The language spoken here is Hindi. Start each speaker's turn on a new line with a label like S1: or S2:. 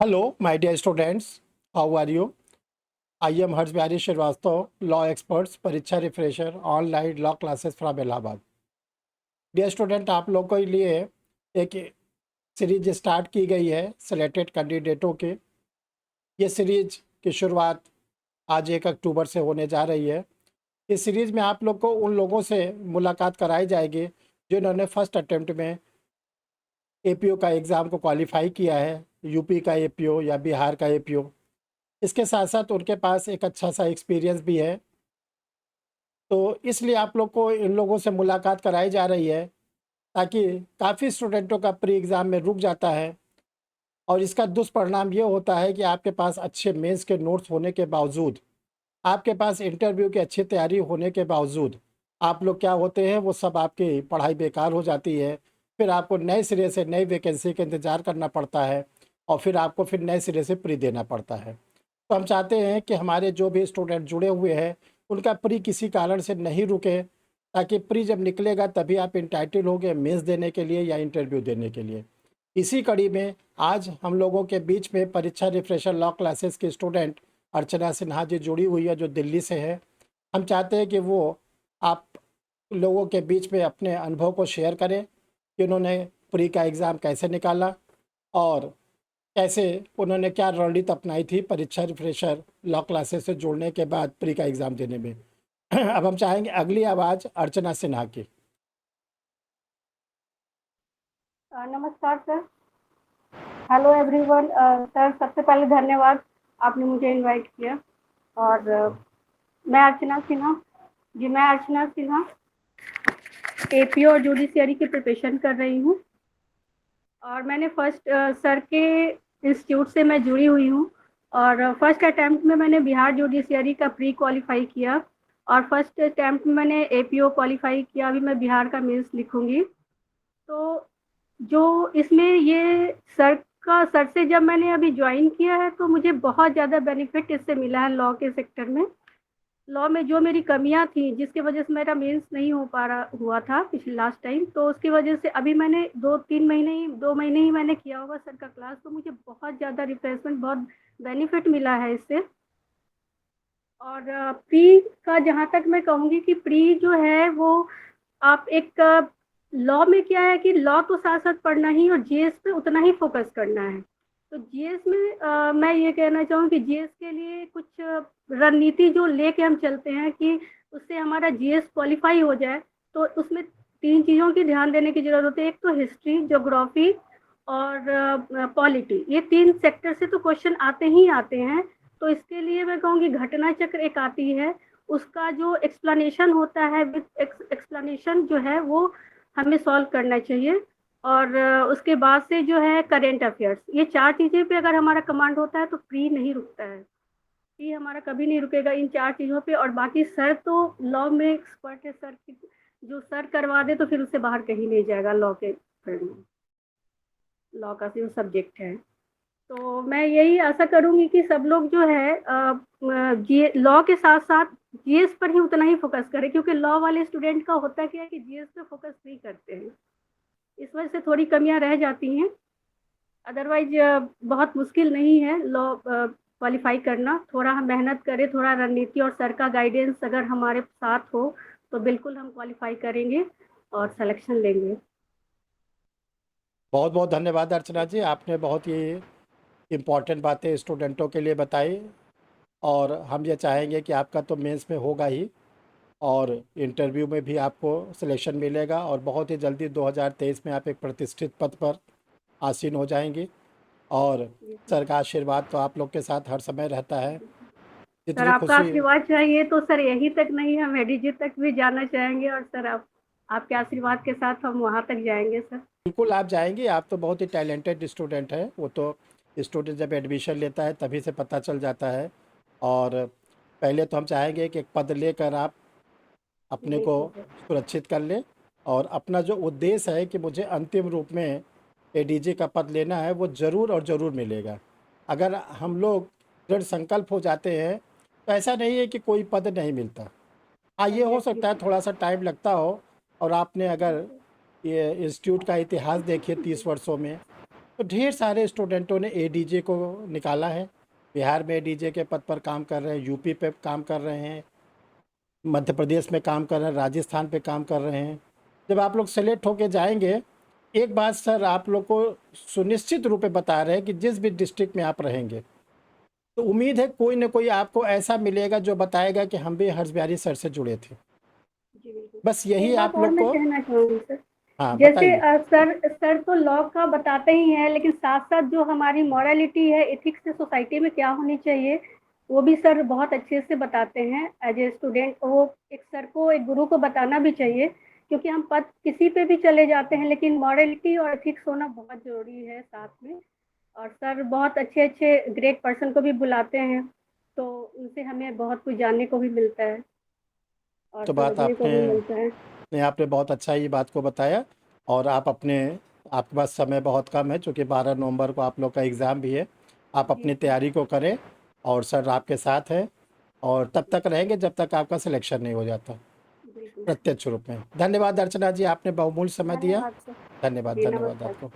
S1: Hello, my dear students. How are you? I am Harsh Bihari Srivastava, law experts, परीक्षा refresher, online law classes from Allahabad. Dear student, आप लोग के लिए एक सीरीज स्टार्ट की गई है सिलेक्टेड कैंडिडेटों के। ये सीरीज की शुरुआत आज 1 अक्टूबर से होने जा रही है। इस सीरीज में आप लोग को उन लोगों से मुलाकात कराई जाएगी जिन्होंने फर्स्ट अटेम्प्ट में एपीओ का एग्ज़ाम को क्वालिफाई किया है, यूपी का एपीओ या बिहार का एपीओ। इसके साथ साथ उनके पास एक अच्छा सा एक्सपीरियंस भी है, तो इसलिए आप लोग को इन लोगों से मुलाकात कराई जा रही है ताकि काफ़ी स्टूडेंटों का प्री एग्ज़ाम में रुक जाता है और इसका दुष्परिणाम ये होता है कि आपके पास अच्छे मेंस के नोट्स होने के बावजूद, आपके पास इंटरव्यू की अच्छी तैयारी होने के बावजूद आप लोग क्या होते हैं, वो सब आपकी पढ़ाई बेकार हो जाती है। फिर आपको नए सिरे से नई वैकेंसी का इंतज़ार करना पड़ता है और फिर आपको फिर नए सिरे से प्री देना पड़ता है। तो हम चाहते हैं कि हमारे जो भी स्टूडेंट जुड़े हुए हैं उनका प्री किसी कारण से नहीं रुके, ताकि प्री जब निकलेगा तभी आप इंटाइटल होंगे मेंस देने के लिए या इंटरव्यू देने के लिए। इसी कड़ी में आज हम लोगों के बीच में परीक्षा रिफ्रेशर लॉ क्लासेस की स्टूडेंट अर्चना सिन्हा जी जुड़ी हुई है, जो दिल्ली से है। हम चाहते हैं कि वो आप लोगों के बीच में अपने अनुभव को शेयर करें कि उन्होंने प्री का एग्ज़ाम कैसे निकाला और कैसे उन्होंने क्या रणनीति अपनाई थी परीक्षा रिफ्रेशर लॉ क्लासेस से जुड़ने के बाद प्री का एग्ज़ाम देने में। अब हम चाहेंगे अगली आवाज़ अर्चना सिन्हा की।
S2: नमस्कार सर। Hello everyone. सर, सबसे पहले धन्यवाद, आपने मुझे इनवाइट किया। और मैं अर्चना सिन्हा। जी, मैं अर्चना सिन्हा एपीओ और जुडिशियरी की प्रिपरेशन कर रही हूँ। और मैंने फर्स्ट सर के इंस्टीट्यूट से मैं जुड़ी हुई हूँ। और फर्स्ट अटैम्प्ट में मैंने बिहार जुडिशियरी का प्री क्वालिफाई किया और फर्स्ट अटैम्प्ट में मैंने एपीओ क्वालिफाई किया। अभी मैं बिहार का मेंस लिखूंगी। तो जो इसमें ये सर से जब मैंने अभी ज्वाइन किया है तो मुझे बहुत ज़्यादा बेनिफिट इससे मिला है लॉ के सेक्टर में। लॉ में जो मेरी कमियां थी जिसकी वजह से मेरा मेंस नहीं हो पा रहा हुआ था पिछले लास्ट टाइम, तो उसकी वजह से अभी मैंने 2 महीने ही मैंने किया होगा सर का क्लास, तो मुझे बहुत ज़्यादा रिफ्रेशमेंट, बहुत बेनिफिट मिला है इससे। और प्री का जहाँ तक मैं कहूँगी कि प्री जो है वो आप एक लॉ में क्या है कि लॉ तो साथ साथ पढ़ना ही और जीएस पे उतना ही फोकस करना है। तो जीएस में मैं ये कहना चाहूँ कि जीएस के लिए कुछ रणनीति जो लेके हम चलते हैं कि उससे हमारा जीएस क्वालिफाई हो जाए, तो उसमें 3 चीज़ों की ध्यान देने की जरूरत है। एक तो हिस्ट्री, ज्योग्राफी और पॉलिटी, ये 3 सेक्टर से तो क्वेश्चन आते ही आते हैं। तो इसके लिए मैं कहूँगी घटना चक्र एक आती है, उसका जो एक्सप्लेनेशन होता है विद एक्सप्लेनेशन जो है वो हमें सॉल्व करना चाहिए। और उसके बाद से जो है करेंट अफेयर्स, ये 4 चीज़ें पे अगर हमारा कमांड होता है तो प्री नहीं रुकता है। प्री हमारा कभी नहीं रुकेगा इन 4 चीज़ों पे। और बाकी सर तो लॉ में एक्सपर्ट है। सर की जो सर करवा दे तो फिर उससे बाहर कहीं नहीं जाएगा लॉ के फील्ड में। लॉ का जो सब्जेक्ट है, तो मैं यही आशा करूंगी कि सब लोग जो है जी लॉ के साथ साथ जीएस पर ही उतना ही फोकस करें, क्योंकि लॉ वाले स्टूडेंट का होता क्या है कि जीएस पे फोकस नहीं करते हैं। इस वजह से थोड़ी कमियां रह जाती हैं। अदरवाइज बहुत मुश्किल नहीं है लॉ क्वालिफाई करना। थोड़ा हम मेहनत करें, थोड़ा रणनीति और सर का गाइडेंस अगर हमारे साथ हो तो बिल्कुल हम क्वालिफाई करेंगे और सिलेक्शन लेंगे।
S1: बहुत बहुत धन्यवाद अर्चना जी, आपने बहुत ही इम्पोर्टेंट बातें स्टूडेंटों के लिए बताई और हम ये चाहेंगे कि आपका तो मेंस में होगा ही और इंटरव्यू में भी आपको सिलेक्शन मिलेगा और बहुत ही जल्दी 2023 में आप एक प्रतिष्ठित पद पर आसीन हो जाएंगी। और सर का आशीर्वाद तो आप लोग के साथ हर समय रहता है।
S2: सर,
S1: जितनी
S2: आपका
S1: खुशी,
S2: आशीर्वाद चाहिए तो सर यहीं तक नहीं, हम एडीजी तक भी जाना चाहेंगे। और सर आपके आशीर्वाद के साथ हम वहाँ तक जाएंगे सर।
S1: बिल्कुल आप जाएंगे। आप तो बहुत ही टैलेंटेड स्टूडेंट हैं, वो तो स्टूडेंट जब एडमिशन लेता है तभी से पता चल जाता है। और पहले तो हम चाहेंगे कि एक पद लेकर आप अपने
S2: जी
S1: को
S2: जी सर।
S1: सुरक्षित कर लें और अपना जो उद्देश्य है कि मुझे अंतिम रूप में एडीजी का पद लेना है, वो ज़रूर और ज़रूर मिलेगा। अगर हम लोग दृढ़ संकल्प हो जाते हैं तो ऐसा नहीं है कि कोई पद नहीं मिलता। हाँ, ये हो
S2: एग्जैक्टली
S1: सकता है
S2: सर।
S1: थोड़ा सा टाइम लगता हो। और आपने
S2: जी
S1: अगर
S2: सर।
S1: ये इंस्टीट्यूट का इतिहास देखिए 30 वर्षों में, तो ढेर सारे स्टूडेंटों ने एडीजे को निकाला है। बिहार में एडीजे के पद पर काम कर रहे हैं, यूपी पे काम कर रहे हैं, मध्य प्रदेश में काम कर रहे हैं, राजस्थान पे काम कर रहे हैं। जब आप लोग सेलेक्ट होके जाएंगे, एक बात सर आप लोग को सुनिश्चित रूप से बता रहे हैं कि जिस भी डिस्ट्रिक्ट में आप रहेंगे, तो उम्मीद है कोई ना कोई आपको ऐसा मिलेगा जो बताएगा कि हम भी हर्ष बिहारी सर से जुड़े थे।
S2: जी बिल्कुल।
S1: बस यही
S2: एक बात
S1: आप
S2: और
S1: लोग
S2: मैं
S1: को।
S2: कहना चाहूँगी सर,
S1: हाँ
S2: जैसे
S1: बताइए।
S2: सर तो लॉ का बताते ही हैं, लेकिन साथ-साथ जो हमारी मॉरलिटी है, एथिक्स है, सोसाइटी में क्या होनी चाहिए, वो भी सर बहुत अच्छे से बताते हैं। एज़ ए स्टूडेंट वो एक सर को, एक गुरु को बताना भी चाहिए, क्योंकि हम पद किसी पे भी चले जाते हैं, लेकिन मॉरलिटी और एथिक्स होना बहुत ज़रूरी है साथ में। और सर बहुत अच्छे-अच्छे ग्रेट पर्सन को भी बुलाते हैं, तो उनसे हमें बहुत कुछ जानने को भी मिलता है और
S1: तो बात
S2: समझने को
S1: आपने
S2: भी मिलता है।
S1: ने आपने बहुत अच्छा ये बात को बताया। और आप अपने, आपके पास समय बहुत कम है क्योंकि 12 नवंबर को आप लोग का एग्ज़ाम भी है। आप
S2: जी,
S1: अपनी
S2: जी,
S1: तैयारी को करें और सर आपके साथ हैं, और तब तक रहेंगे जब तक आपका सिलेक्शन नहीं हो जाता
S2: बिल्कुल।
S1: प्रत्यक्ष रूप में। धन्यवाद अर्चना जी, आपने बहुमूल्य समय दिया।
S2: धन्यवाद सर।
S1: धन्यवाद,
S2: जी,
S1: धन्यवाद
S2: नमस्कार।
S1: आपको।